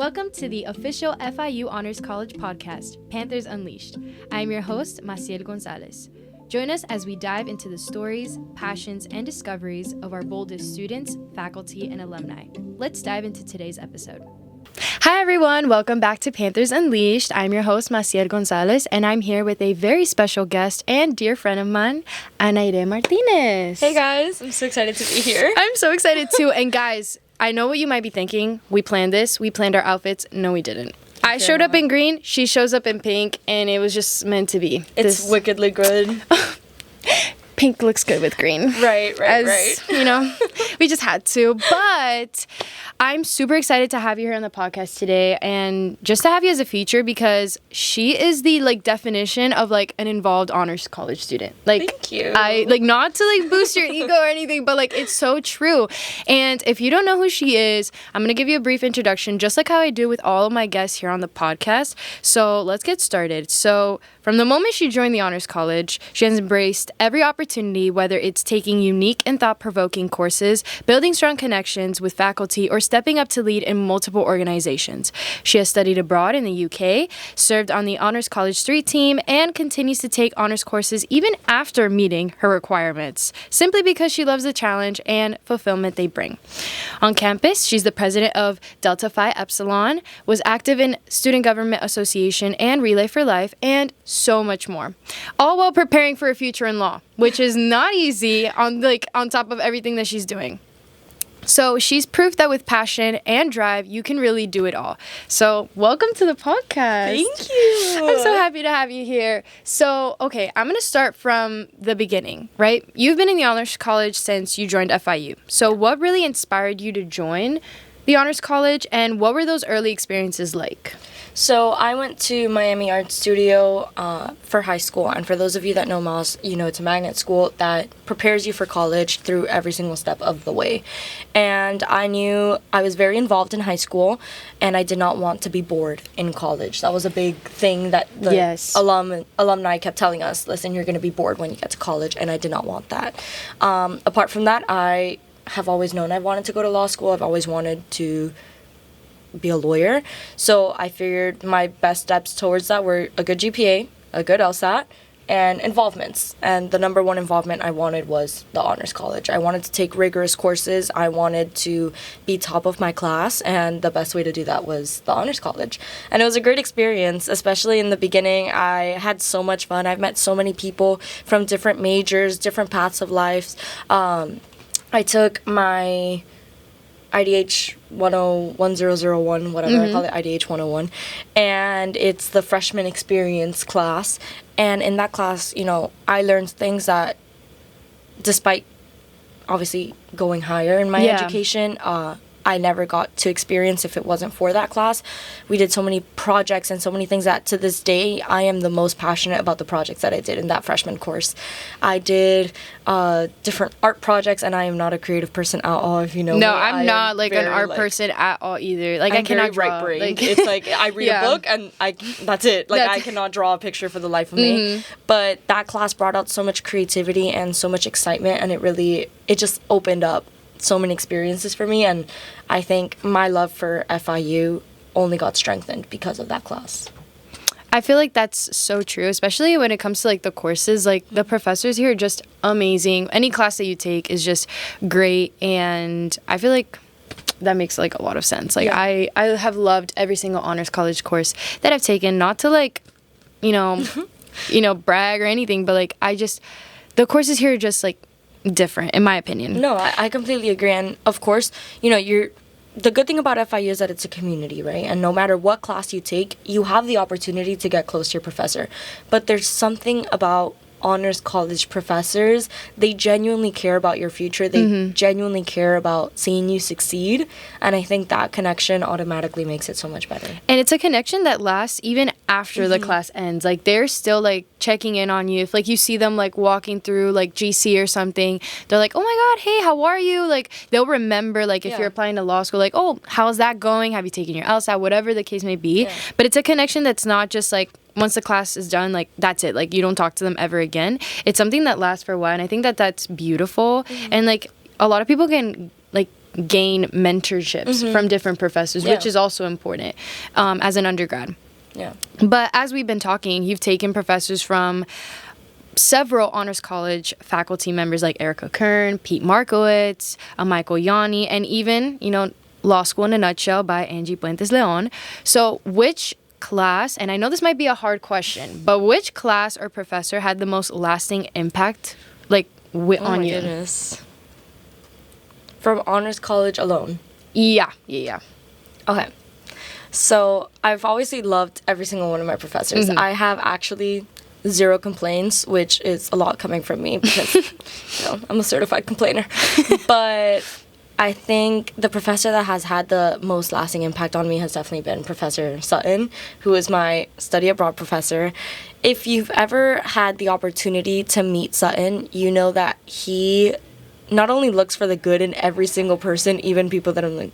Welcome to the official FIU Honors College podcast, Panthers Unleashed. I am your host, Massiel Gonzalez. Join us as we dive into the stories, passions, and discoveries of our boldest students, faculty, and alumni. Let's dive into today's episode. Hi everyone, welcome back to Panthers Unleashed. I'm your host, Massiel Gonzalez, and I'm here with a very special guest and dear friend of mine, Anayre Martinez. Hey guys, I'm so excited to be here. I'm so excited too, and guys, I know what you might be thinking. We planned this. We planned our outfits. No, we didn't. I showed up in green. She shows up in pink. And it was just meant to be. It's wickedly good. Pink looks good with green. Right. You know, we just had to. But I'm super excited to have you here on the podcast today. And just to have you as a feature because she is the, definition of, an involved honors college student. Thank you. Not to, boost your ego or anything, but, it's so true. And if you don't know who she is, I'm going to give you a brief introduction, just like how I do with all of my guests here on the podcast. So let's get started. So from the moment she joined the honors college, she has embraced every opportunity, whether it's taking unique and thought-provoking courses, building strong connections with faculty, or stepping up to lead in multiple organizations. She has studied abroad in the UK, served on the Honors College 3 team, and continues to take honors courses even after meeting her requirements, simply because she loves the challenge and fulfillment they bring. On campus, she's the president of Delta Phi Epsilon, was active in Student Government Association and Relay for Life, and so much more. All while preparing for a future in law, which is not easy on top of everything that she's doing. So she's proof that with passion and drive, you can really do it all. So welcome to the podcast. Thank you. I'm so happy to have you here. So, okay, I'm going to start from the beginning, right? You've been in the Honors College since you joined FIU. So what really inspired you to join the Honors College, and what were those early experiences like? So I went to Miami Art Studio for high school, and for those of you that know Moss, you know it's a magnet school that prepares you for college through every single step of the way. And I knew I was very involved in high school, and I did not want to be bored in college. That was a big thing that the alumni kept telling us, listen, you're going to be bored when you get to college, and I did not want that. Apart from that, I have always known I wanted to go to law school. I've always wanted to be a lawyer. So I figured my best steps towards that were a good GPA, a good LSAT, and involvements. And the number one involvement I wanted was the Honors College. I wanted to take rigorous courses. I wanted to be top of my class, and the best way to do that was the Honors College. And it was a great experience, especially in the beginning. I had so much fun. I've met so many people from different majors, different paths of life. I took my IDH 1001, whatever I call it, IDH 101, and it's the freshman experience class. And in that class, I learned things that, despite obviously going higher in my education, I never got to experience if it wasn't for that class. We did so many projects and so many things that to this day, I am the most passionate about the projects that I did in that freshman course. I did different art projects, and I am not a creative person at all, if you know me. No, I'm not an art person at all either. I cannot draw. Right-brained. It's I read a book and that's it. I cannot draw a picture for the life of me. But that class brought out so much creativity and so much excitement, and it just opened up so many experiences for me, and I think my love for FIU only got strengthened because of that class. I feel like that's so true, especially when it comes to the courses. The professors here are just amazing. Any class that you take is just great, and I feel like that makes a lot of sense. I have loved every single honors college course that I've taken, not to brag or anything, but the courses here are just different, in my opinion. No, I completely agree. And of course, the good thing about FIU is that it's a community, right? And no matter what class you take, you have the opportunity to get close to your professor. But there's something about honors college professors. They genuinely care about your future. They genuinely care about seeing you succeed. And I think that connection automatically makes it so much better. And it's a connection that lasts even after the class ends. They're still checking in on you. If you see them walking through GC or something, they're like, oh my God, hey, how are you? They'll remember if you're applying to law school, oh, how's that going? Have you taken your LSAT? Whatever the case may be. Yeah. But it's a connection that's not just once the class is done, that's it. You don't talk to them ever again. It's something that lasts for a while, and I think that that's beautiful. And a lot of people can gain mentorships from different professors, which is also important as an undergrad. Yeah. But as we've been talking, you've taken professors from several honors college faculty members like Erica Kern, Pete Markowitz, Michael Yanni, and even, Law School in a Nutshell by Angie Puentes Leon. So which class, and I know this might be a hard question, but which class or professor had the most lasting impact, on you? Oh my goodness. From honors college alone? Yeah. Okay. So I've obviously loved every single one of my professors. I have actually 0 complaints, which is a lot coming from me because, I'm a certified complainer. But I think the professor that has had the most lasting impact on me has definitely been Professor Sutton, who is my study abroad professor. If you've ever had the opportunity to meet Sutton, you know that he not only looks for the good in every single person, even people that I'm like,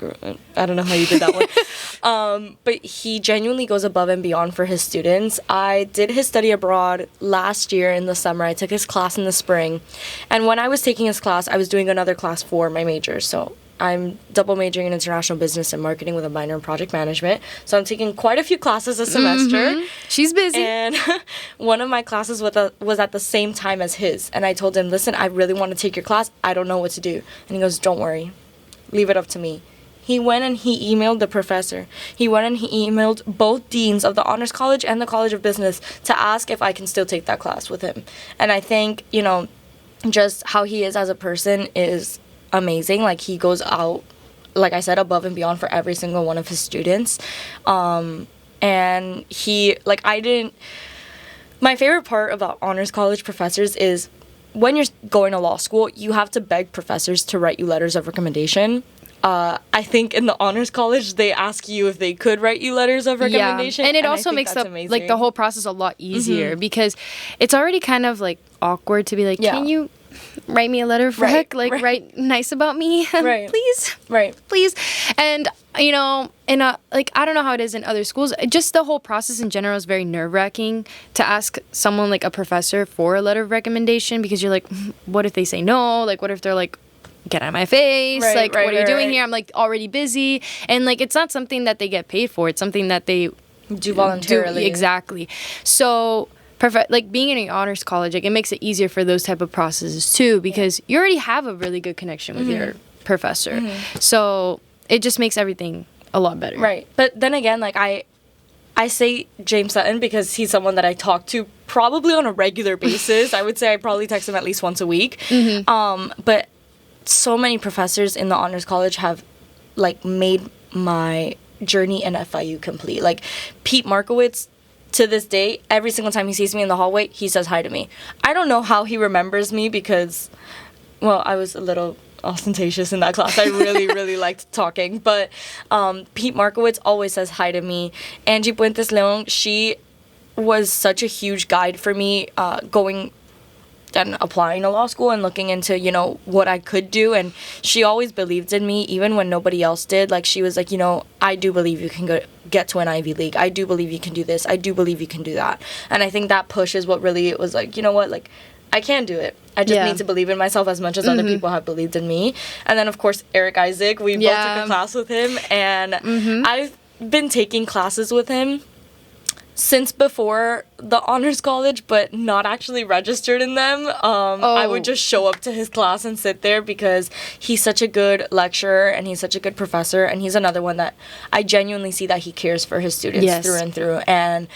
I don't know how you did that one. But he genuinely goes above and beyond for his students. I did his study abroad last year in the summer. I took his class in the spring. And when I was taking his class, I was doing another class for my major. So I'm double majoring in international business and marketing with a minor in project management. So I'm taking quite a few classes a semester. She's busy. And one of my classes was at the same time as his. And I told him, listen, I really want to take your class. I don't know what to do. And he goes, don't worry. Leave it up to me. He went and he emailed the professor. He went and he emailed both deans of the Honors College and the College of Business to ask if I can still take that class with him. And I think, just how he is as a person is amazing. Like, he goes out, like I said, above and beyond for every single one of his students. And he, my favorite part about honors college professors is when you're going to law school, you have to beg professors to write you letters of recommendation. I think in the honors college, they ask you if they could write you letters of recommendation. Yeah. And it also makes the whole process a lot easier because it's already kind of awkward to be like, can you write me a letter of rec, write nice about me, please. And I don't know how it is in other schools. Just the whole process in general is very nerve-wracking to ask someone like a professor for a letter of recommendation, because you're like, what if they say no? What if they're like, get out of my face, what are you doing here? I'm already busy, and it's not something that they get paid for. It's something that they do voluntarily. Exactly. So being in an honors college, it makes it easier for those type of processes too, because you already have a really good connection with your professor. So it just makes everything a lot better. Right. But then again, I say James Sutton because he's someone that I talk to probably on a regular basis. I would say I probably text him at least once a week. But so many professors in the honors college have made my journey in FIU complete. Pete Markowitz, to this day, every single time he sees me in the hallway, he says hi to me. I don't know how he remembers me because, well, I was a little ostentatious in that class. I really, really liked talking. But Pete Markowitz always says hi to me. Angie Puentes Leon, she was such a huge guide for me going and applying to law school and looking into, what I could do. And she always believed in me, even when nobody else did. She was like, I do believe you can get to an Ivy League. I do believe you can do this. I do believe you can do that. And I think that push is what really was I can do it. I just need to believe in myself as much as other people have believed in me. And then, of course, Eric Isaac, we both took a class with him. And I've been taking classes with him since before the honors college, but not actually registered in them. I would just show up to his class and sit there because he's such a good lecturer and he's such a good professor, and he's another one that I genuinely see that he cares for his students through and through. And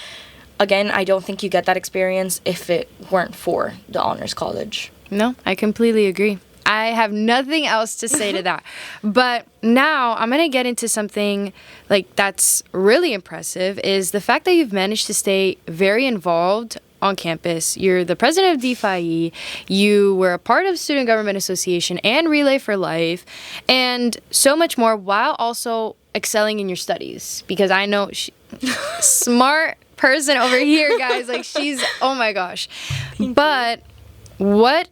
again, I don't think you get that experience if it weren't for the honors college. No, I completely agree. I have nothing else to say to that. But now I'm going to get into something that's really impressive, is the fact that you've managed to stay very involved on campus. You're the president of DeFi. You were a part of Student Government Association and Relay for Life, and so much more, while also excelling in your studies. Because I know smart person over here, guys. She's, oh my gosh. But what...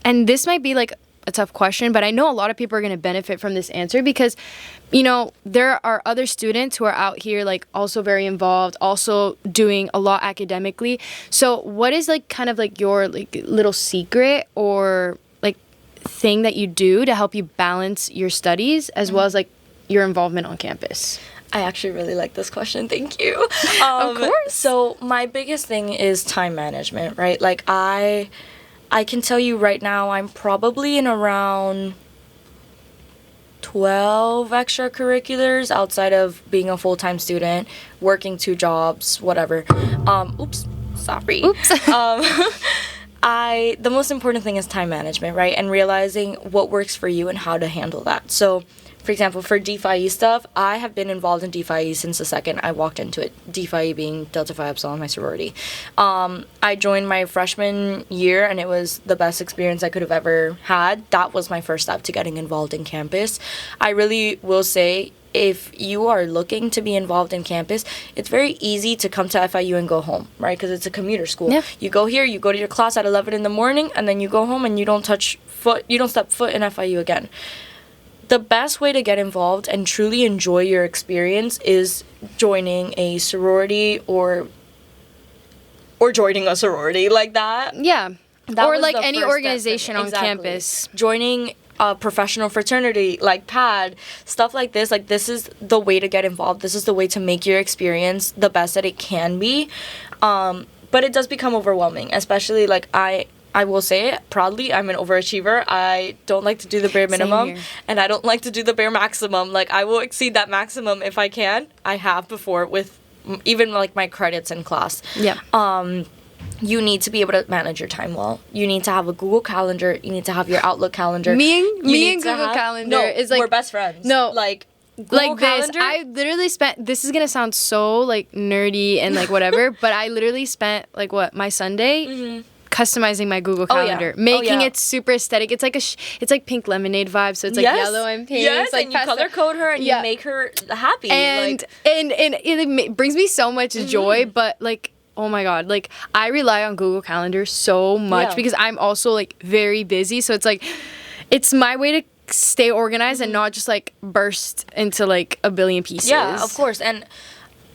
And this might be a tough question, but I know a lot of people are going to benefit from this answer because, there are other students who are out here also very involved, also doing a lot academically. So what is your little secret or thing that you do to help you balance your studies as well as like your involvement on campus? I actually really like this question. Thank you. Of course. So my biggest thing is time management, right? Like I can tell you right now, I'm probably in around 12 extracurriculars outside of being a full-time student, working 2 jobs, whatever. Sorry. The most important thing is time management, right? And realizing what works for you and how to handle that. So, for example, for DPHE stuff, I have been involved in DPHE since the second I walked into it. DPHE being Delta Phi Epsilon, my sorority. I joined my freshman year, and it was the best experience I could have ever had. That was my first step to getting involved in campus. I really will say, if you are looking to be involved in campus, it's very easy to come to FIU and go home, right? Because it's a commuter school. Yeah. You go here, you go to your class at 11 in the morning, and then you go home and you don't step foot in FIU again. The best way to get involved and truly enjoy your experience is joining a sorority or joining a sorority like that. Yeah. That or was like the any first step organization on Exactly. campus. Joining a professional fraternity like PAD, stuff like this. Like, this is the way to get involved. This is the way to make your experience the best that it can be. But it does become overwhelming, especially like I will say it proudly, I'm an overachiever. I don't like to do the bare minimum, and I don't like to do the bare maximum. Like, I will exceed that maximum if I can. I have before with even like my credits in class. Yeah. You need to be able to manage your time well. You need to have a Google Calendar. You need to have your Outlook calendar. Me and Google Calendar is like, we're best friends. No, like Google like this. Calendar? I literally spent. This is gonna sound so like nerdy and like whatever, but I literally spent like my Sunday. Customizing my Google Calendar, making it super aesthetic. It's like it's like pink lemonade vibe, so it's like yellow and pink. Yes, like and you color code her and you make her happy. And it brings me so much joy, but like, oh my god, like I rely on Google Calendar so much because I'm also like very busy, so it's like it's my way to stay organized and not just like burst into like a billion pieces. Yeah, of course. And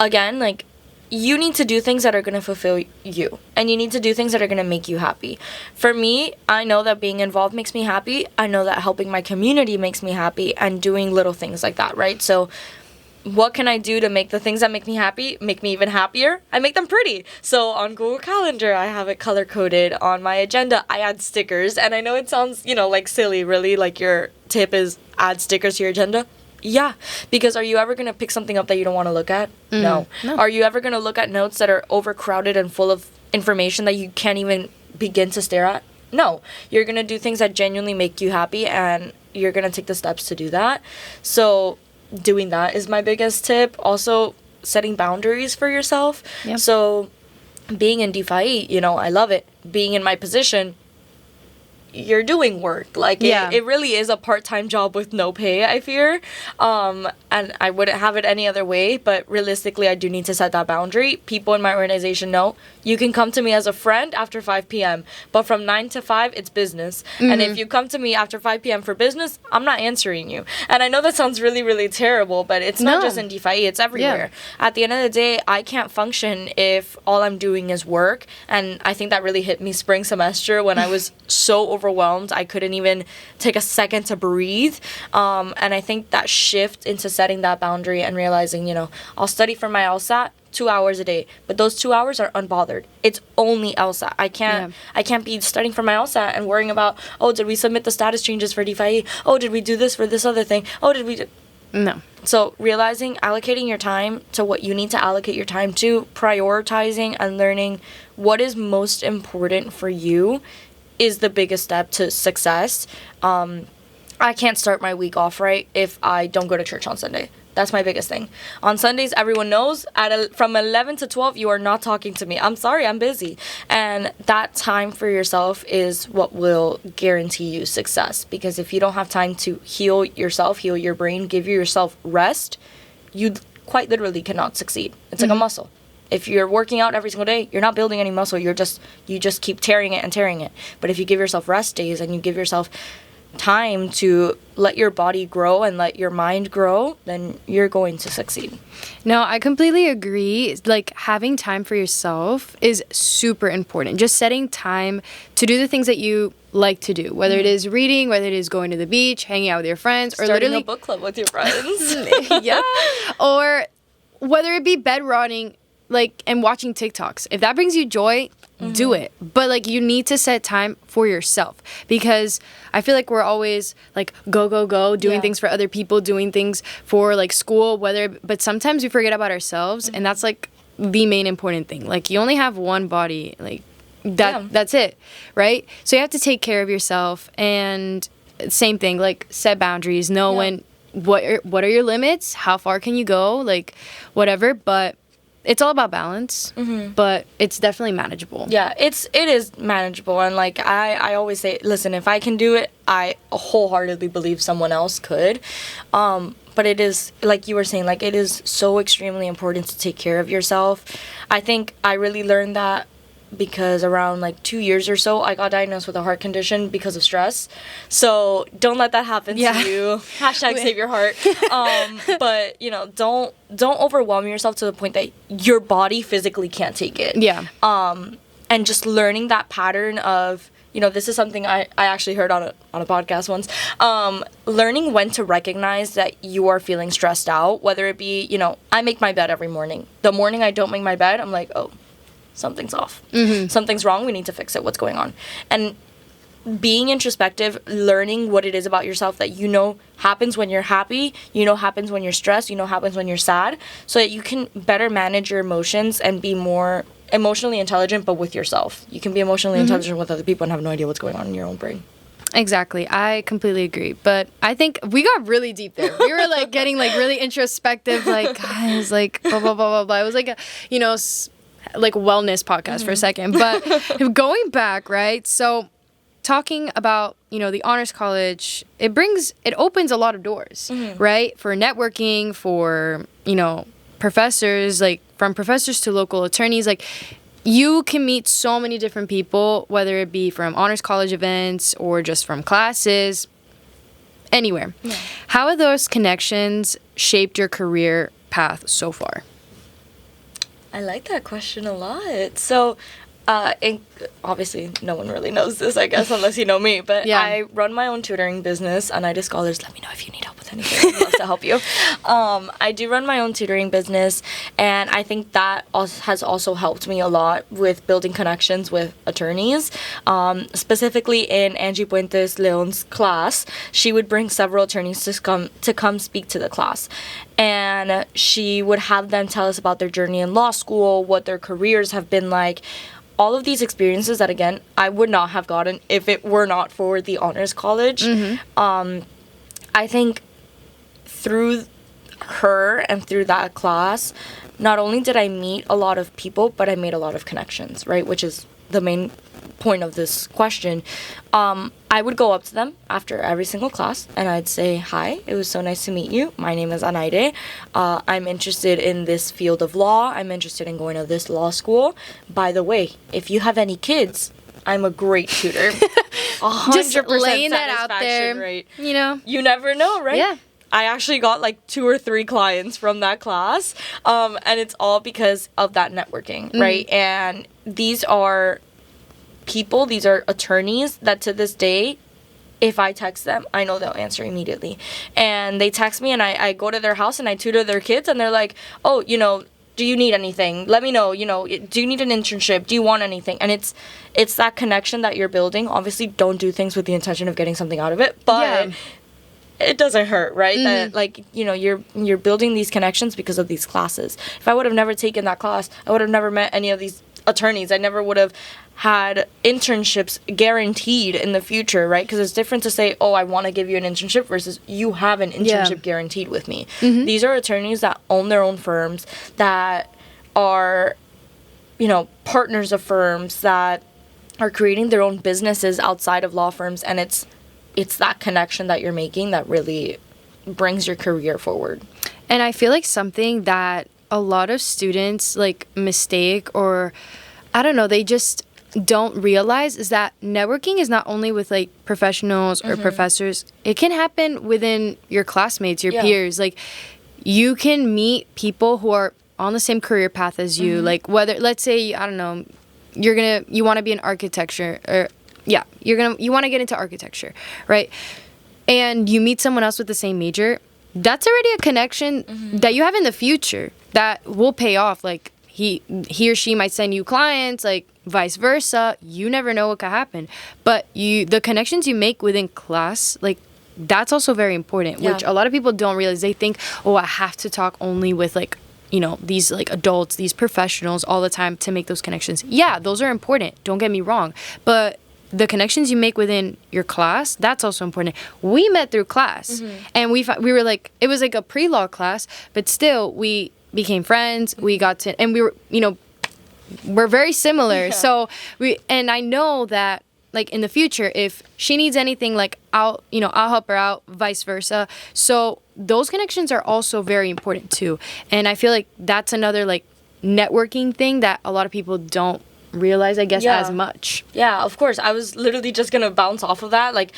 again, like, you need to do things that are going to fulfill you, and you need to do things that are going to make you happy. For me, I know that being involved makes me happy. I know that helping my community makes me happy, and doing little things like that, right? So what can I do to make the things that make me happy make me even happier? I make them pretty. So on Google Calendar, I have it color-coded. On my agenda, I add stickers. And I know it sounds, like silly, really, like your tip is add stickers to your agenda. Yeah, because are you ever going to pick something up that you don't want to look at? No. Are you ever going to look at notes that are overcrowded and full of information that you can't even begin to stare at? No. You're going to do things that genuinely make you happy, and you're going to take the steps to do that. So doing that is my biggest tip. Also, setting boundaries for yourself. Yep. So being in DPHE, I love it. Being in my position, you're doing work. Like, it really is a part-time job with no pay, I fear. And I wouldn't have it any other way, but realistically, I do need to set that boundary. People in my organization know you can come to me as a friend after 5 p.m., but from 9 to 5, it's business. And if you come to me after 5 p.m. for business, I'm not answering you. And I know that sounds really, really terrible, but it's not just in DPHE, it's everywhere. Yeah. At the end of the day, I can't function if all I'm doing is work. And I think that really hit me spring semester when I was so overwhelmed I couldn't even take a second to breathe. And I think that shift into setting that boundary and realizing, I'll study for my LSAT 2 hours a day, but those 2 hours are unbothered. It's only LSAT. I can't be studying for my LSAT and worrying about, did we submit the status changes for DPHE? Did we do this for this other thing? No. So realizing, allocating your time to what you need to allocate your time to, prioritizing and learning what is most important for you is the biggest step to success. I can't start my week off right if I don't go to church on Sunday. That's my biggest thing. On Sundays, everyone knows from 11 to 12, you are not talking to me. I'm sorry, I'm busy. And that time for yourself is what will guarantee you success. Because if you don't have time to heal yourself, heal your brain, give yourself rest, you quite literally cannot succeed. It's like a muscle. If you're working out every single day, you're not building any muscle. You just keep tearing it and tearing it. But if you give yourself rest days and you give yourself time to let your body grow and let your mind grow, then you're going to succeed. No, I completely agree. Like, having time for yourself is super important. Just setting time to do the things that you like to do, whether it is reading, whether it is going to the beach, hanging out with your friends, or Starting literally a book club with your friends. yeah, or whether it be bed rotting, like, and watching TikToks. If that brings you joy, do it. But like, you need to set time for yourself, because I feel like we're always like go doing things for other people, doing things for like school, but sometimes we forget about ourselves, and that's like the main important thing. Like, you only have one body, like that's it, right? So you have to take care of yourself, and same thing, like, set boundaries, know when what are your limits, how far can you go, like, whatever. But it's all about balance, but it's definitely manageable. Yeah, it is manageable. And like I always say, listen, if I can do it, I wholeheartedly believe someone else could. But it is, like you were saying, like, it is so extremely important to take care of yourself. I think I really learned that because around like 2 years or so, I got diagnosed with a heart condition because of stress. So don't let that happen to you. Hashtag save your heart. But you know, don't overwhelm yourself to the point that your body physically can't take it. Yeah. And just learning that pattern of, you know, this is something I actually heard on a podcast once. Learning when to recognize that you are feeling stressed out, whether it be, you know, I make my bed every morning. The morning I don't make my bed, I'm like, oh, something's off. Something's wrong. We need to fix it. What's going on? And being introspective, learning what it is about yourself that you know happens when you're happy, you know happens when you're stressed, you know happens when you're sad, so that you can better manage your emotions and be more emotionally intelligent, but with yourself. You can be emotionally intelligent with other people and have no idea what's going on in your own brain. Exactly. I completely agree. But I think we got really deep there. We were like getting like really introspective, like, guys, like blah, blah, blah, blah, blah. It was like a, you know, like wellness podcast for a second. But going back, right? So talking about, you know, the honors college, it opens a lot of doors, right? For networking, for, you know, professors, like from professors to local attorneys, like you can meet so many different people, whether it be from honors college events or just from classes, anywhere. Yeah. How have those connections shaped your career path so far? I like that question a lot. So, obviously, no one really knows this, I guess, unless you know me. But I run my own tutoring business, Anayre Scholars. Let me know if you need help with anything. I'd love to help you. I do run my own tutoring business, and I think that has also helped me a lot with building connections with attorneys. Specifically in Angie Puentes Leon's class, she would bring several attorneys to come speak to the class. And she would have them tell us about their journey in law school, what their careers have been like. All of these experiences that, again, I would not have gotten if it were not for the honors college. I think through her and through that class, not only did I meet a lot of people, but I made a lot of connections, right? Which is the main point of this question. I would go up to them after every single class and I'd say, hi, it was so nice to meet you. My name is Anayre. I'm interested in this field of law. I'm interested in going to this law school. By the way, if you have any kids, I'm a great tutor. 100% just laying that out there, right? You know, you never know, right? Yeah. I actually got like 2 or 3 clients from that class, and it's all because of that networking, right? And these are people, these are attorneys that to this day, if I text them, I know they'll answer immediately. And they text me and I go to their house and I tutor their kids and they're like, oh, you know, do you need anything? Let me know, you know, do you need an internship? Do you want anything? And it's that connection that you're building. Obviously, don't do things with the intention of getting something out of it, but it doesn't hurt, right? That, like, you know, you're building these connections because of these classes. If I would have never taken that class, I would have never met any of these attorneys. I never would have had internships guaranteed in the future, right? Because it's different to say, oh, I want to give you an internship versus you have an internship guaranteed with me. These are attorneys that own their own firms, that are, you know, partners of firms, that are creating their own businesses outside of law firms, and it's that connection that you're making that really brings your career forward. And I feel like something that a lot of students like mistake, or I don't know, they just don't realize, is that networking is not only with like professionals or professors. It can happen within your classmates, your peers. Like, you can meet people who are on the same career path as you. Like, whether, let's say, I don't know, you want to be an architecture or yeah, you want to get into architecture, right? And you meet someone else with the same major, that's already a connection that you have in the future that will pay off. Like he or she might send you clients, like vice versa. You never know what could happen. But the connections you make within class, like that's also very important, which a lot of people don't realize. They think, oh, I have to talk only with like, you know, these like adults, these professionals all the time to make those connections. Yeah, those are important. Don't get me wrong. But the connections you make within your class, that's also important. We met through class, and we were like, it was like a pre-law class, but still we became friends. We got to, and we were, you know, we're very similar. So and I know that like in the future, if she needs anything, like I'll help her out, vice versa. So those connections are also very important too. And I feel like that's another like networking thing that a lot of people don't realize, I guess, as much. Yeah, of course. I was literally just gonna bounce off of that. Like,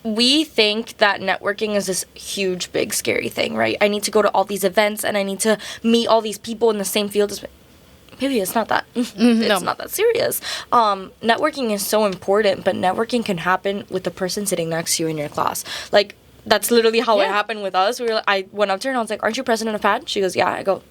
we think that networking is this huge, big, scary thing, right? I need to go to all these events and I need to meet all these people in the same field as me. Maybe it's not that. It's not that serious. Networking is so important, but networking can happen with the person sitting next to you in your class. Like, that's literally how it happened with us. I went up to her and I was like, "Aren't you president of PAD?" She goes, "Yeah." I go,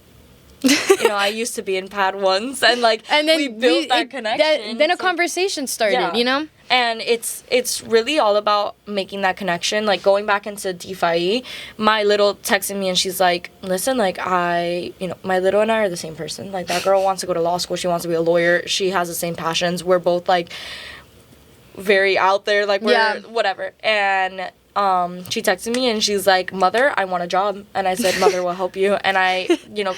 you know, I used to be in PAD once, and then we built that connection. Then a conversation started, you know? And it's really all about making that connection. Like, going back into DeFi, my little texted me and she's like, "Listen, like, my little and I are the same person. Like, that girl wants to go to law school. She wants to be a lawyer. She has the same passions. We're both, like, very out there. Like, we're whatever." And she texted me and she's like, "Mother, I want a job." And I said, "Mother will help you." And I,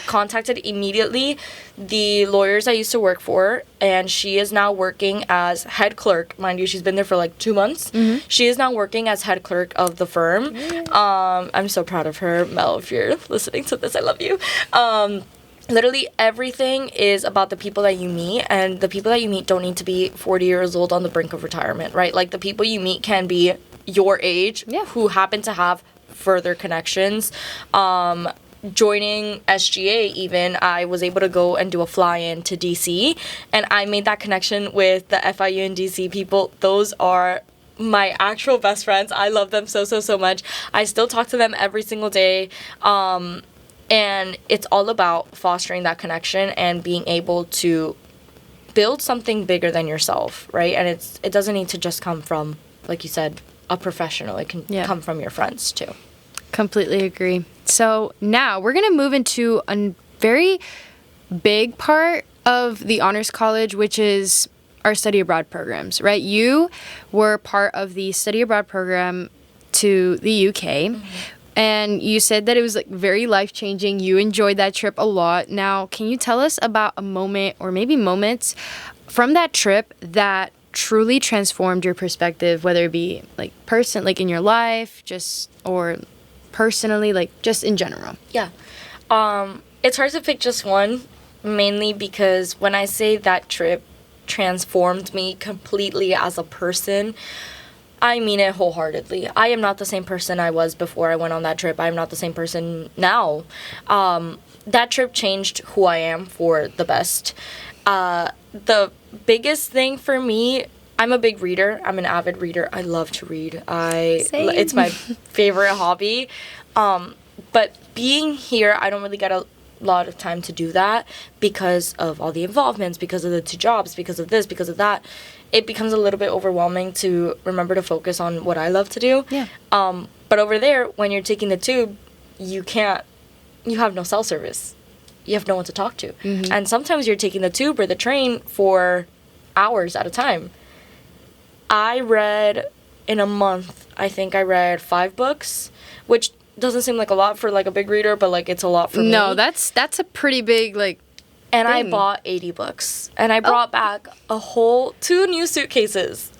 contacted immediately the lawyers I used to work for, and she is now working as head clerk. Mind you, she's been there for like 2 months. She is now working as head clerk of the firm. I'm so proud of her. Mel, if you're listening to this, I love you. Literally everything is about the people that you meet, and the people that you meet don't need to be 40 years old on the brink of retirement, right? Like, the people you meet can be your age, who happen to have further connections. Joining SGA, even, I was able to go and do a fly-in to DC, and I made that connection with the FIU and DC people. Those are my actual best friends. I love them so, so, so much. I still talk to them every single day. And it's all about fostering that connection and being able to build something bigger than yourself, right? And it doesn't need to just come from, like you said, a professional. It can come from your friends too. Completely agree. So now we're going to move into a very big part of the Honors College, which is our study abroad programs, right? You were part of the study abroad program to the UK. And you said that it was like very life-changing. You enjoyed that trip a lot. Now, can you tell us about a moment or maybe moments from that trip that truly transformed your perspective, whether it be like in your life, just or personally, like just in general? Yeah. It's hard to pick just one, mainly because when I say that trip transformed me completely as a person, I mean it wholeheartedly. I am not the same person I was before I went on that trip. I am not the same person now. That trip changed who I am for the best. The biggest thing for me, I'm a big reader. I'm an avid reader. I love to read. Same. It's my favorite hobby. But being here, I don't really get a lot of time to do that because of all the involvements, because of the 2 jobs, because of this, because of that. It becomes a little bit overwhelming to remember to focus on what I love to do. Yeah. But over there, when you're taking the tube, you have no cell service. You have no one to talk to. And sometimes you're taking the tube or the train for hours at a time. I read, in a month, I think I read 5 books, which doesn't seem like a lot for like a big reader, but like it's a lot for me. No, that's a pretty big like And thing. I bought 80 books. And I brought back a whole 2 new suitcases.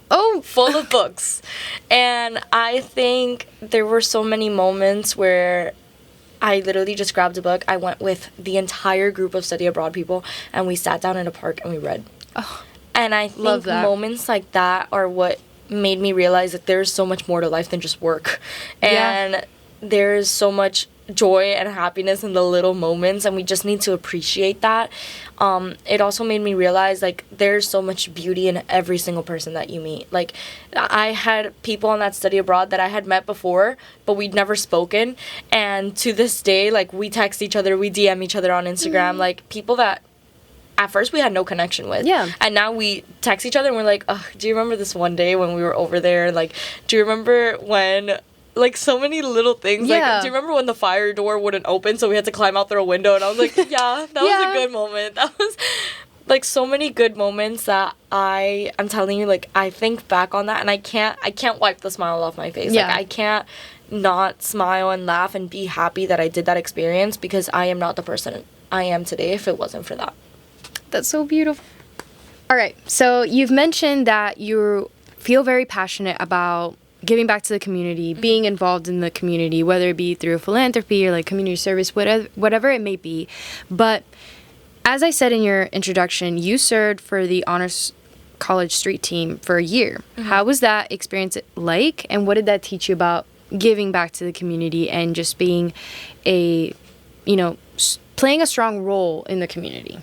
Full of books. And I think there were so many moments where I literally just grabbed a book. I went with the entire group of study abroad people, and we sat down in a park and we read. And I think moments like that are what made me realize that there's so much more to life than just work. And there's so much joy and happiness in the little moments, and we just need to appreciate that. It also made me realize, like, there's so much beauty in every single person that you meet. Like, I had people on that study abroad that I had met before, but we'd never spoken, and to this day, like, we text each other, we DM each other on Instagram, like, people that at first we had no connection with. Yeah. And now we text each other and we're like, oh, do you remember this one day when we were over there? Like, do you remember when, like, so many little things. Yeah. Like, do you remember when the fire door wouldn't open, so we had to climb out through a window? And I was like, yeah, that was a good moment. That was, like, so many good moments that I'm telling you, like, I think back on that and I can't wipe the smile off my face. Yeah. Like, I can't not smile and laugh and be happy that I did that experience, because I am not the person I am today if it wasn't for that. That's so beautiful. All right. So you've mentioned that you feel very passionate about giving back to the community, being involved in the community, whether it be through philanthropy or like community service, whatever it may be. But as I said in your introduction, you served for the Honors College Street Team for a year. How was that experience like? And what did that teach you about giving back to the community and just being playing a strong role in the community?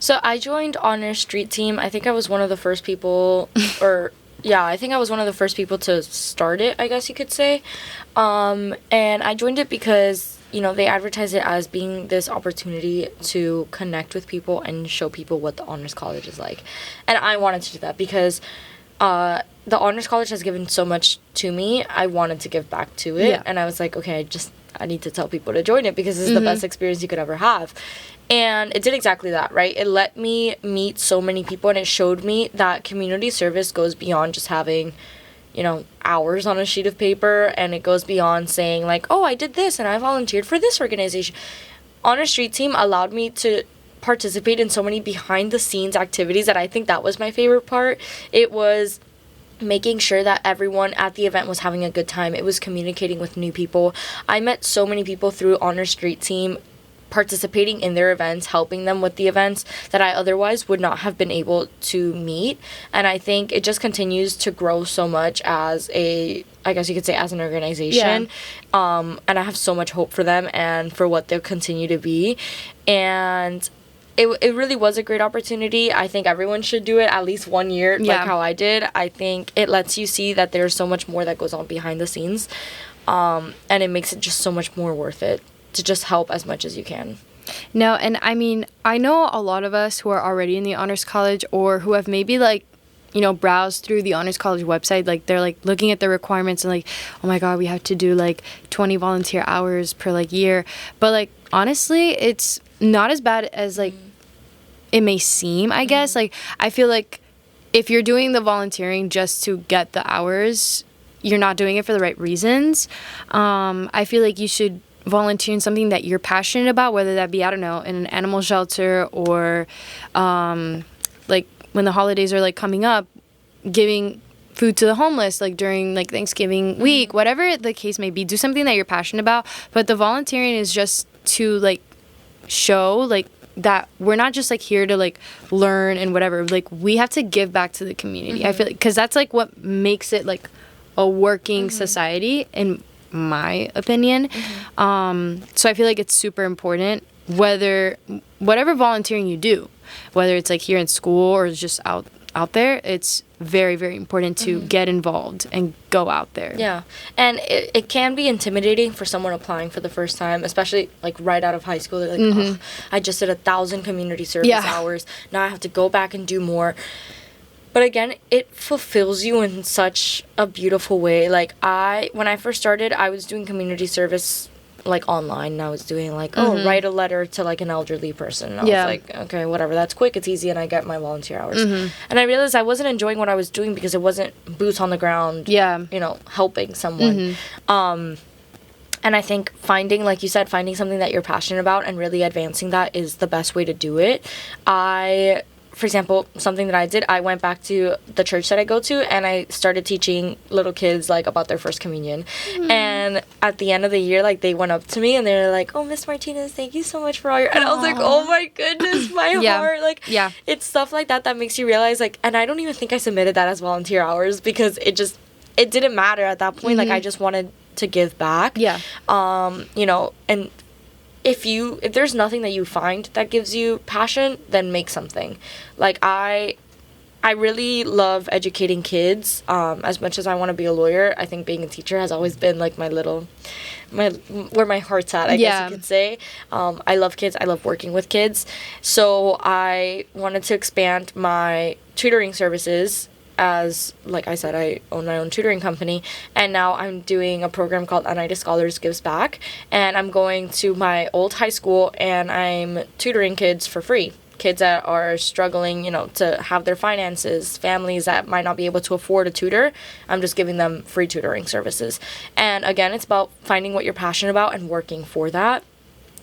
So I joined Honor Street Team. I think I was one of the first people, I think I was one of the first people to start it, I guess you could say. And I joined it because, they advertise it as being this opportunity to connect with people and show people what the Honors College is like. And I wanted to do that because the Honors College has given so much to me. I wanted to give back to it. Yeah. And I was like, okay, I need to tell people to join it because this is the best experience you could ever have. And it did exactly that, right? It let me meet so many people, and it showed me that community service goes beyond just having, hours on a sheet of paper, and it goes beyond saying, like, oh, I did this and I volunteered for this organization. Honor Street Team allowed me to participate in so many behind-the-scenes activities that I think that was my favorite part. It was making sure that everyone at the event was having a good time. It was communicating with new people. I met so many people through Honor Street Team, participating in their events, helping them with the events that I otherwise would not have been able to meet. And I think it just continues to grow so much as an organization. Yeah. And I have so much hope for them and for what they'll continue to be. And it really was a great opportunity. I think everyone should do it at least 1 year, like how I did. I think it lets you see that there's so much more that goes on behind the scenes. And it makes it just so much more worth it to just help as much as you can. No, and I mean, I know a lot of us who are already in the Honors College or who have maybe browsed through the Honors College website, like they're like looking at the requirements and like, oh my God, we have to do like 20 volunteer hours per like year. But like, honestly, it's not as bad as like it may seem, I guess. Like, I feel like if you're doing the volunteering just to get the hours, you're not doing it for the right reasons. I feel like you should volunteer in something that you're passionate about, whether that be, I don't know, in an animal shelter or like when the holidays are like coming up, giving food to the homeless, like during like Thanksgiving week, whatever the case may be. Do something that you're passionate about. But the volunteering is just to like show like that we're not just like here to like learn and whatever. Like, we have to give back to the community. I feel like, because that's like what makes it like a working society, in my opinion. So I feel like it's super important, whatever volunteering you do, whether it's like here in school or just out there, it's very, very important to get involved and go out there. Yeah. And it can be intimidating for someone applying for the first time, especially like right out of high school. They're like, oh, I just did 1,000 community service hours. Now I have to go back and do more. But again, it fulfills you in such a beautiful way. Like, when I first started, I was doing community service like online, and I was doing like, write a letter to like an elderly person. And I was like, okay, whatever, that's quick, it's easy, and I get my volunteer hours. And I realized I wasn't enjoying what I was doing because it wasn't boots on the ground, helping someone. And I think finding something that you're passionate about and really advancing that is the best way to do it. For example, something that I did, I went back to the church that I go to, and I started teaching little kids, like, about their first communion. And at the end of the year, like, they went up to me, and they were like, oh, Miss Martinez, thank you so much for all your... And I was like, oh, my goodness, my heart. Like, it's stuff like that makes you realize, like... And I don't even think I submitted that as volunteer hours because it didn't matter at that point. Like, I just wanted to give back. Yeah. You know, and if there's nothing that you find that gives you passion, then make something. Like I really love educating kids. As much as I want to be a lawyer, I think being a teacher has always been like where my heart's at, I guess you could say. I love kids. I love working with kids. So I wanted to expand my tutoring services. As, like I said, I own my own tutoring company, and now I'm doing a program called Anayre Scholars Gives Back, and I'm going to my old high school, and I'm tutoring kids for free. Kids that are struggling, you know, to have their finances, families that might not be able to afford a tutor. I'm just giving them free tutoring services. And again, it's about finding what you're passionate about and working for that.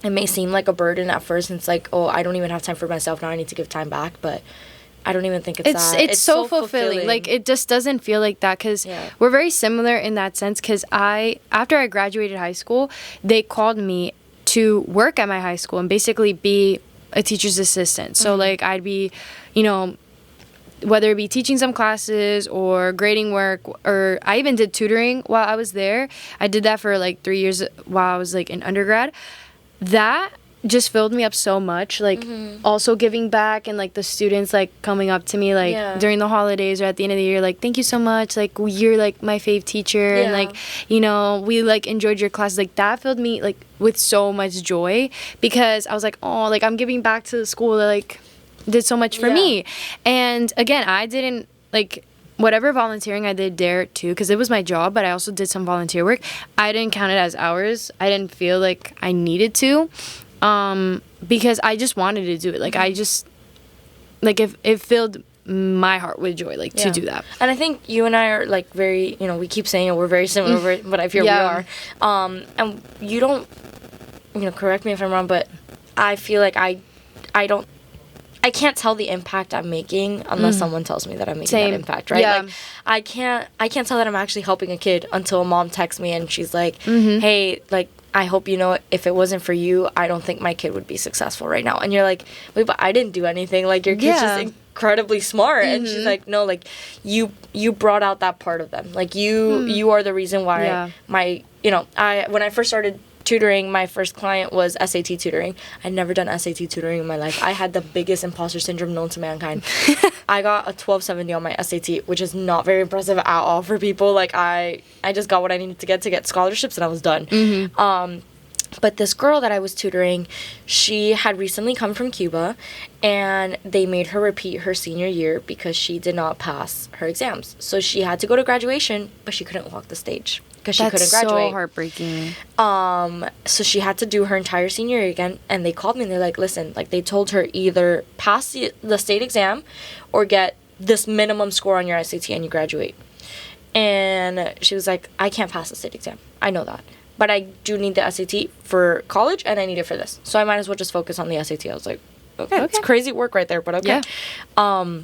It may seem like a burden at first, and it's like, oh, I don't even have time for myself now, I need to give time back, but I don't even think it's that. It's so fulfilling. Like, it just doesn't feel like that, because we're very similar in that sense, because after I graduated high school, they called me to work at my high school and basically be a teacher's assistant. So, like, I'd be, you know, whether it be teaching some classes or grading work, or I even did tutoring while I was there. I did that for, like, 3 years while I was, like, in undergrad. That just filled me up so much, like also giving back, and like the students like coming up to me like during the holidays or at the end of the year, like, thank you so much, like, you're like my fave teacher, and like, you know, we like enjoyed your class. Like, that filled me like with so much joy, because I was like, oh, like, I'm giving back to the school that like did so much for me. And again, I didn't like whatever volunteering I did there too, because it was my job, but I also did some volunteer work. I didn't count it as hours. I didn't feel like I needed to, because I just wanted to do it. Like, I just, like, it filled my heart with joy, like, to do that. And I think you and I are, like, very, you know, we keep saying it, we're very similar, but I feel we are. And you don't, you know, correct me if I'm wrong, but I feel like I can't tell the impact I'm making unless someone tells me that I'm making that impact, right? Like, I can't tell that I'm actually helping a kid until a mom texts me and she's like, hey, like, I hope you know, if it wasn't for you, I don't think my kid would be successful right now. And you're like, wait, but I didn't do anything. Like, your kid's just incredibly smart. And she's like, no, like, you brought out that part of them. Like, you are the reason why my, you know, when I first started tutoring, my first client was SAT tutoring. I'd never done SAT tutoring in my life. I had the biggest imposter syndrome known to mankind. I got a 1270 on my SAT, which is not very impressive at all for people. Like, I just got what I needed to get scholarships, and I was done. But this girl that I was tutoring, she had recently come from Cuba, and they made her repeat her senior year because she did not pass her exams. So she had to go to graduation, but she couldn't walk the stage because she couldn't graduate. That's so heartbreaking. So she had to do her entire senior year again, and they called me and they're like, listen, like, they told her either pass the state exam or get this minimum score on your SAT and you graduate. And she was like, I can't pass the state exam. I know that. But I do need the SAT for college, and I need it for this. So I might as well just focus on the SAT. I was like, okay. It's crazy work right there, but okay. Yeah.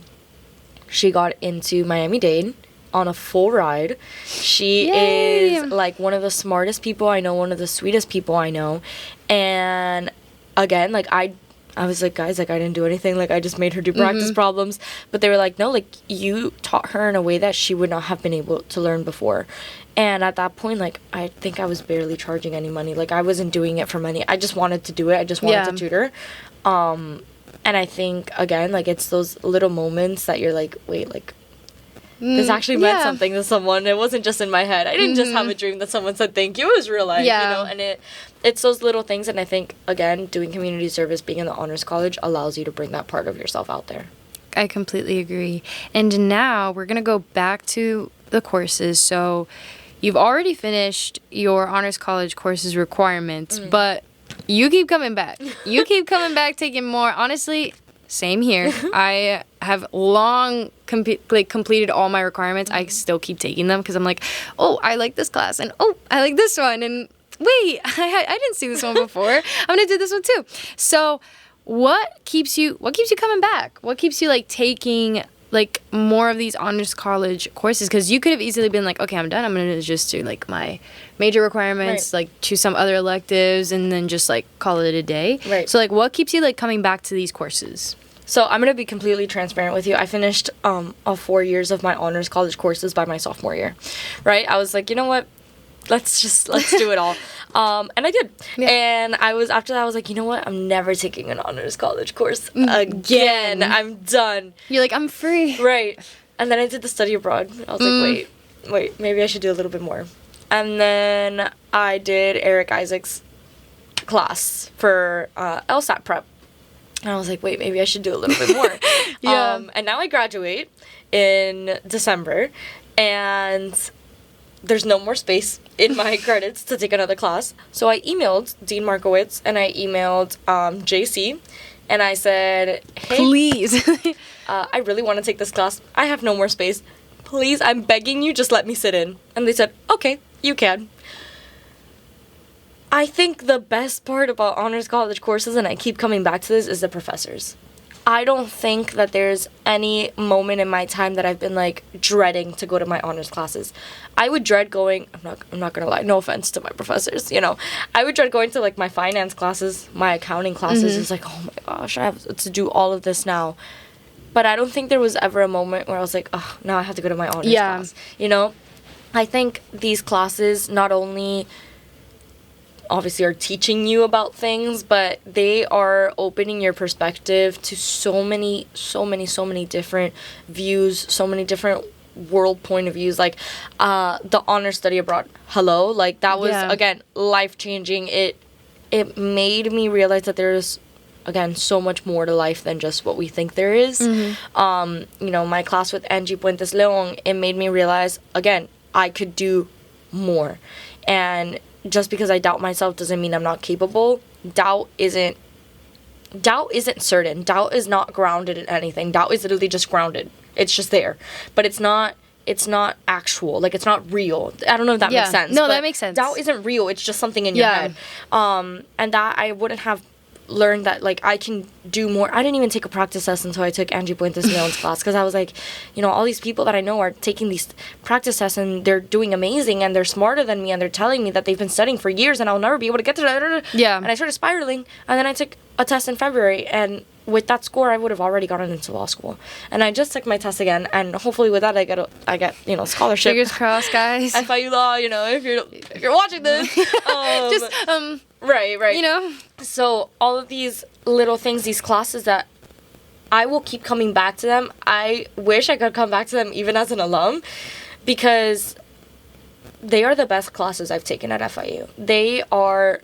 She got into Miami-Dade on a full ride. She is, like, one of the smartest people I know, one of the sweetest people I know. And, again, like, I was like, guys, like, I didn't do anything. Like, I just made her do practice problems. But they were like, no, like, you taught her in a way that she would not have been able to learn before. And at that point, like, I think I was barely charging any money. Like, I wasn't doing it for money. I just wanted to do it. I just wanted to tutor. And I think, again, like, it's those little moments that you're like, wait, like, this actually meant something to someone. It wasn't just in my head. I didn't just have a dream that someone said thank you. It was real life, you know? And it's those little things. And I think, again, doing community service, being in the honors college, allows you to bring that part of yourself out there. I completely agree. And now we're going to go back to the courses. So you've already finished your honors college courses requirements, but you keep coming back. You keep coming back, taking more. Honestly, same here. I have long completed all my requirements. I still keep taking them because I'm like, oh, I like this class, and oh, I like this one, and wait, I didn't see this one before. I'm gonna do this one too. So, what keeps you coming back? What keeps you like taking like more of these honors college courses? Because you could have easily been like, okay, I'm done. I'm gonna just do like my major requirements, like choose some other electives, and then just like call it a day. Right. So like, what keeps you like coming back to these courses? So I'm going to be completely transparent with you. I finished all 4 years of my honors college courses by my sophomore year, right? I was like, you know what? let's do it all. And I did. Yeah. And after that, I was like, you know what? I'm never taking an honors college course again. I'm done. You're like, I'm free. Right. And then I did the study abroad. I was like, wait, maybe I should do a little bit more. And then I did Eric Isaac's class for LSAT prep. And I was like, wait, maybe I should do a little bit more. Yeah. And now I graduate in December, and there's no more space in my credits to take another class. So I emailed Dean Markowitz, and I emailed JC, and I said, hey, please, I really want to take this class. I have no more space. Please, I'm begging you, just let me sit in. And they said, okay, you can. I think the best part about honors college courses, and I keep coming back to this, is the professors. I don't think that there's any moment in my time that I've been like dreading to go to my honors classes. I would dread going, I'm not gonna lie, no offense to my professors, you know. I would dread going to like my finance classes, my accounting classes. It's like, oh my gosh, I have to do all of this now. But I don't think there was ever a moment where I was like, oh, now I have to go to my honors class. You know? I think these classes not only obviously are teaching you about things, but they are opening your perspective to so many different views, so many different world point of views. Like the honor study abroad, like that was again life-changing. It made me realize that there's again so much more to life than just what we think there is. You know, my class with Angie Puentes Leon, it made me realize again I could do more. And just because I doubt myself doesn't mean I'm not capable. Doubt isn't certain. Doubt is not grounded in anything. Doubt is literally just grounded. It's just there. But it's not actual. Like, it's not real. I don't know if that makes sense. No, that makes sense. Doubt isn't real. It's just something in your head. And that I wouldn't have learned that, like, I can do more. I didn't even take a practice test until I took Angie Puentes Leon's class, because I was like, you know, all these people that I know are taking these practice tests and they're doing amazing and they're smarter than me and they're telling me that they've been studying for years and I'll never be able to get to that. Yeah. And I started spiraling, and then I took a test in February, and with that score I would have already gotten into law school. And I just took my test again, and hopefully with that I get you know, scholarship. Fingers crossed, guys. FIU Law, you know, if you're watching this. Right. You know. So all of these little things, these classes that I will keep coming back to them. I wish I could come back to them even as an alum, because they are the best classes I've taken at FIU. They are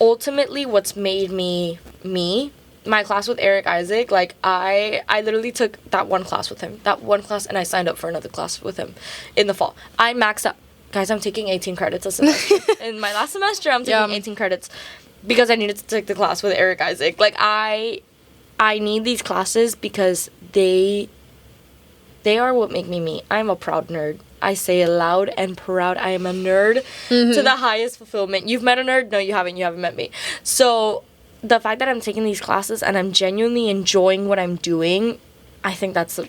ultimately what's made me me. My class with Eric Isaac, like, I literally took that one class with him. That one class, and I signed up for another class with him in the fall. I maxed out. Guys, I'm taking 18 credits a semester. In my last semester, I'm taking 18 credits because I needed to take the class with Eric Isaac. Like, I need these classes because they are what make me me. I'm a proud nerd. I say it loud and proud. I am a nerd to the highest fulfillment. You've met a nerd? No, you haven't. You haven't met me. So the fact that I'm taking these classes and I'm genuinely enjoying what I'm doing, I think that's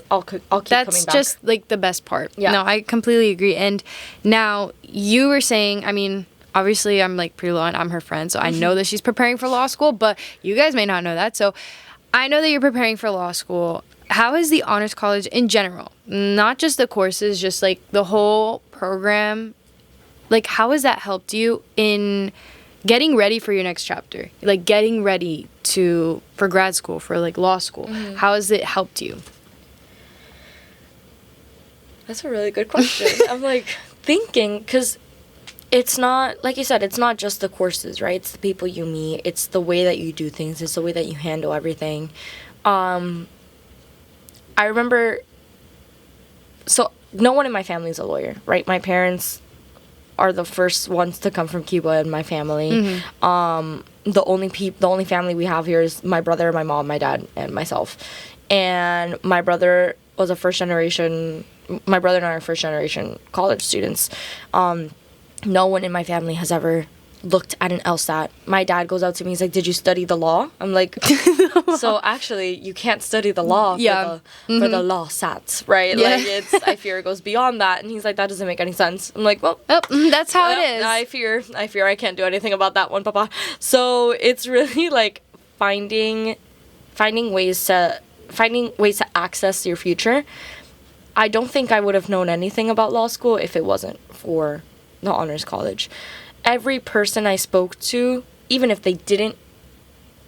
I'll keep coming back. That's just like the best part. Yeah. No, I completely agree. And now you were saying, I mean, obviously I'm like pre-law and I'm her friend, so I know that she's preparing for law school, but you guys may not know that. So I know that you're preparing for law school. How is the honors college in general, not just the courses, just like the whole program, like how has that helped you in getting ready for your next chapter, like getting ready for grad school, for like law school? How has it helped you? That's a really good question. I'm like thinking, because it's not, like you said, it's not just the courses, right? It's the people you meet. It's the way that you do things. It's the way that you handle everything. I remember, so no one in my family is a lawyer, right? My parents are the first ones to come from Cuba in my family. The only family we have here is my brother, my mom, my dad, and myself. And my brother was my brother and I are first generation college students. No one in my family has ever looked at an LSAT. My dad goes out to me, he's like, did you study the law? I'm like, so actually you can't study the law for the law SATs, right? Yeah. Like I fear it goes beyond that. And he's like, that doesn't make any sense. I'm like, well, that's how it is. I fear I can't do anything about that one, Papa. So it's really like finding ways to access your future. I don't think I would have known anything about law school if it wasn't for the honors college. Every person I spoke to, even if they didn't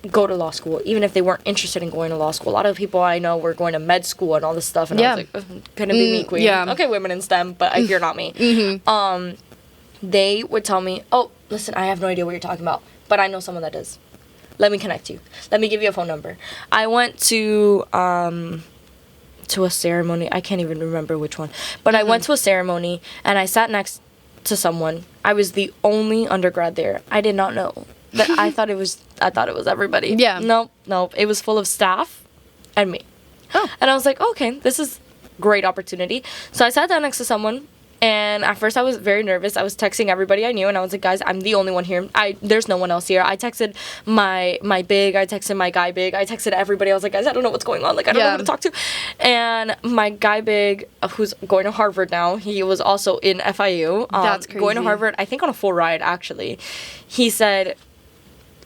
go to law school, even if they weren't interested in going to law school, a lot of people I know were going to med school and all this stuff, and I was like, couldn't be me, queen. Yeah. Okay, women in STEM, but you're not me. They would tell me, oh, listen, I have no idea what you're talking about, but I know someone that does. Let me connect you. Let me give you a phone number. I went to a ceremony. I can't even remember which one, but I went to a ceremony and I sat next to someone. I was the only undergrad there. I did not know that. I thought it was everybody. Yeah. Nope. It was full of staff and me. Oh. And I was like, okay, this is great opportunity. So I sat down next to someone. And at first I was very nervous. I was texting everybody I knew, and I was like, guys, I'm the only one here. There's no one else here. I texted my big, I texted my guy big, I texted everybody. I was like, guys, I don't know what's going on. Like, I don't know who to talk to. And my guy big, who's going to Harvard now, he was also in FIU. That's crazy. Going to Harvard, I think on a full ride, actually. He said,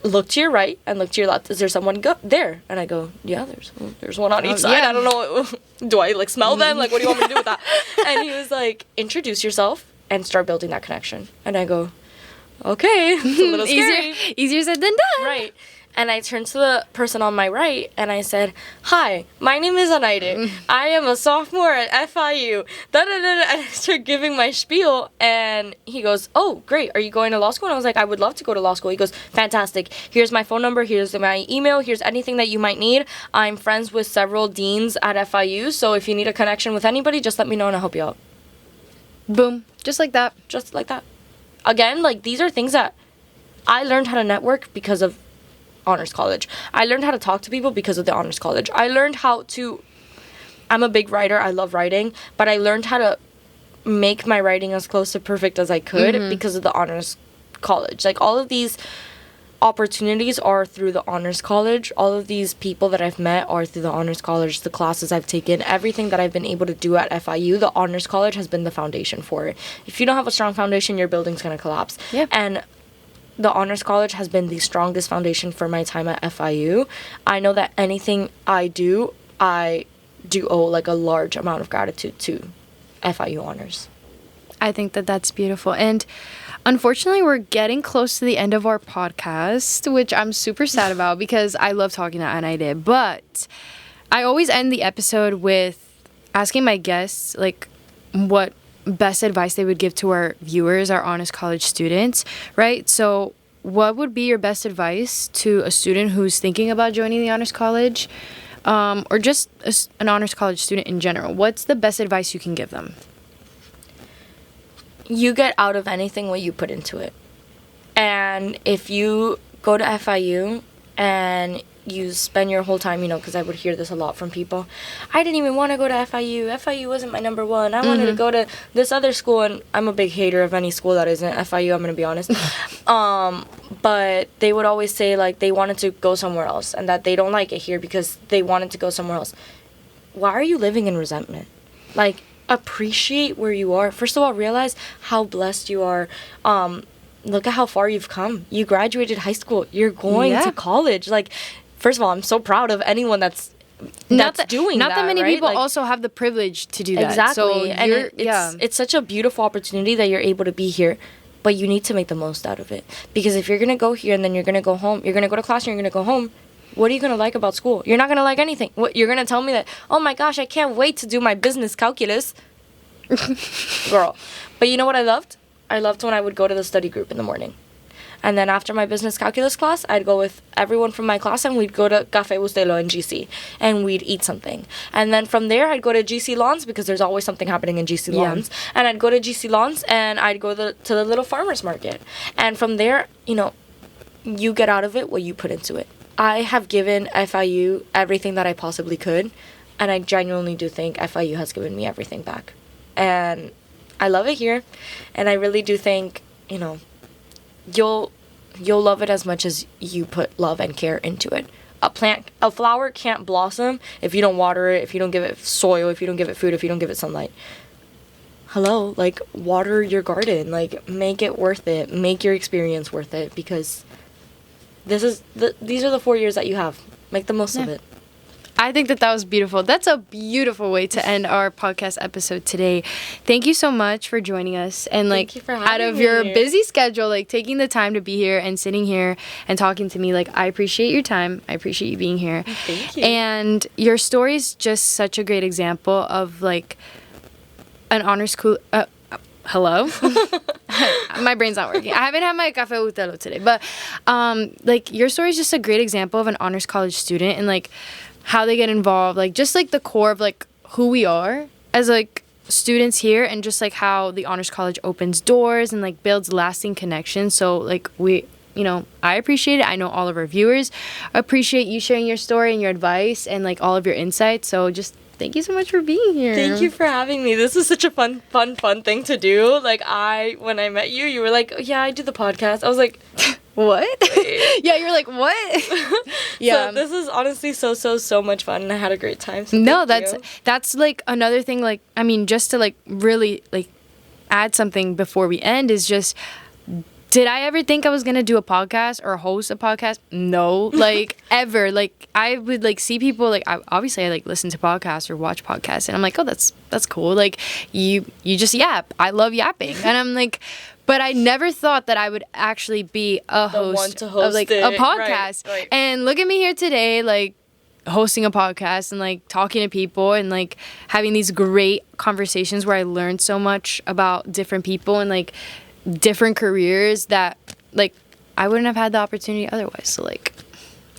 look to your right and look to your left. Is there someone there? And I go, yeah, there's one on each side. Yeah. I don't know. Do I like smell them? Like, what do you want me to do with that? And he was like, introduce yourself and start building that connection. And I go, okay, it's a little scary. Easier said than done. Right. And I turned to the person on my right and I said, hi, my name is Anayre. I am a sophomore at FIU. And I started giving my spiel, and he goes, oh, great. Are you going to law school? And I was like, I would love to go to law school. He goes, fantastic. Here's my phone number. Here's my email. Here's anything that you might need. I'm friends with several deans at FIU, so if you need a connection with anybody, just let me know and I'll help you out. Boom. Just like that. Just like that. Again, like, these are things that I learned how to network because of honors college. I learned how to talk to people because of the honors college. I learned how to, I'm a big writer, I love writing, but I learned how to make my writing as close to perfect as I could because of the honors college. Like, all of these opportunities are through the honors college. All of these people that I've met are through the honors college. The classes I've taken, everything that I've been able to do at FIU, the honors college has been the foundation for it. If you don't have a strong foundation, your building's going to collapse. Yeah. And the honors college has been the strongest foundation for my time at FIU. I know that anything I do owe like a large amount of gratitude to FIU honors. I think that that's beautiful. And unfortunately, we're getting close to the end of our podcast, which I'm super sad about because I love talking to Anayre. But I always end the episode with asking my guests, like, what best advice they would give to our viewers, our honest college students, right? So what would be your best advice to a student who's thinking about joining the honors college, or just an honors college student in general? What's the best advice you can give them? You get out of anything what you put into it. And if you go to FIU and you spend your whole time, because I would hear this a lot from people, I didn't even want to go to FIU. FIU wasn't my number one. I wanted to go to this other school, and I'm a big hater of any school that isn't FIU, I'm going to be honest. But they would always say, like, they wanted to go somewhere else and that they don't like it here because they wanted to go somewhere else. Why are you living in resentment? Like, appreciate where you are. First of all, realize how blessed you are. Look at how far you've come. You graduated high school. You're going to college. Like, first of all, I'm so proud of anyone that's doing that. Not that many right? people like, also have the privilege to do that. Exactly. So and it's such a beautiful opportunity that you're able to be here, but you need to make the most out of it. Because if you're going to go here and then you're going to go home, you're going to go to class and you're going to go home, what are you going to like about school? You're not going to like anything. What, you're going to tell me that, oh my gosh, I can't wait to do my business calculus. Girl. But you know what I loved? I loved when I would go to the study group in the morning. And then after my business calculus class, I'd go with everyone from my class and we'd go to Café Bustelo in GC and we'd eat something. And then from there, I'd go to GC Lawns because there's always something happening in GC Lawns. And I'd go to GC Lawns and I'd go to the little farmer's market. And from there, you get out of it what you put into it. I have given FIU everything that I possibly could. And I genuinely do think FIU has given me everything back. And I love it here. And I really do think, you'll love it as much as you put love and care into it. A flower can't blossom if you don't water it, if you don't give it soil, if you don't give it food, if you don't give it sunlight. Hello, like, water your garden, like, make it worth it, make your experience worth it, because these are the 4 years that you have. Make the most of it. I think that was beautiful. That's a beautiful way to end our podcast episode today. Thank you so much for joining us and Thank you for out having of me. your busy schedule, taking the time to be here and sitting here and talking to me. I appreciate your time. I appreciate you being here. Thank you. And your story is just such a great example of an honor school. Hello. My brain's not working. I haven't had my café utelo today, but your story is just a great example of an honors college student and how they get involved, just the core of who we are as students here, and just how the honors college opens doors and builds lasting connections. So we, I appreciate it. I know all of our viewers appreciate you sharing your story and your advice and all of your insights. So just thank you so much for being here. Thank you for having me. This is such a fun thing to do. When I met you, you were like, oh, yeah, I do the podcast. I was like, what? Yeah, you're like, what? Yeah. So this is honestly so much fun, and I had a great time. So no, thank you. that's another thing. Just to really add something before we end is just, did I ever think I was gonna do a podcast or host a podcast? No, ever. I would see people obviously I listen to podcasts or watch podcasts, and I'm like, oh, that's cool. You just yap. I love yapping, and I'm but I never thought that I would actually be a host of a podcast. Right. And look at me here today, hosting a podcast and talking to people and having these great conversations where I learned so much about different people and different careers that I wouldn't have had the opportunity otherwise. So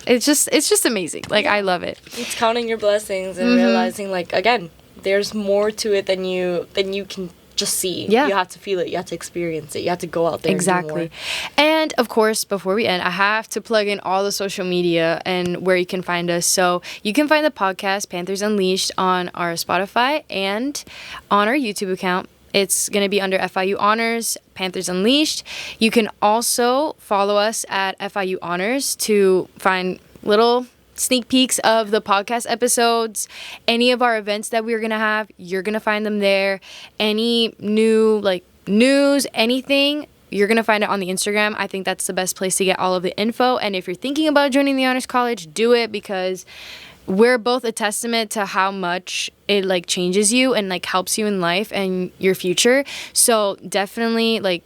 it's just amazing. I love it. It's counting your blessings and realizing again, there's more to it than you can just see. Yeah. You have to feel it. You have to experience it. You have to go out there Exactly. and do more. And of course, before we end, I have to plug in all the social media and where you can find us. So you can find the podcast Panthers Unleashed on our Spotify and on our YouTube account. It's going to be under FIU Honors, Panthers Unleashed. You can also follow us at FIU Honors to find little sneak peeks of the podcast episodes. Any of our events that we're going to have, you're going to find them there. Any new news, anything, you're going to find it on the Instagram. I think that's the best place to get all of the info. And if you're thinking about joining the Honors College, do it, because we're both a testament to how much it changes you and helps you in life and your future. So definitely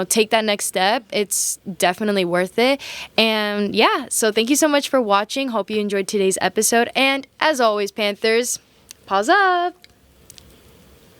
take that next step. It's definitely worth it. And yeah, so thank you so much for watching. Hope you enjoyed today's episode. And as always, Panthers, pause up.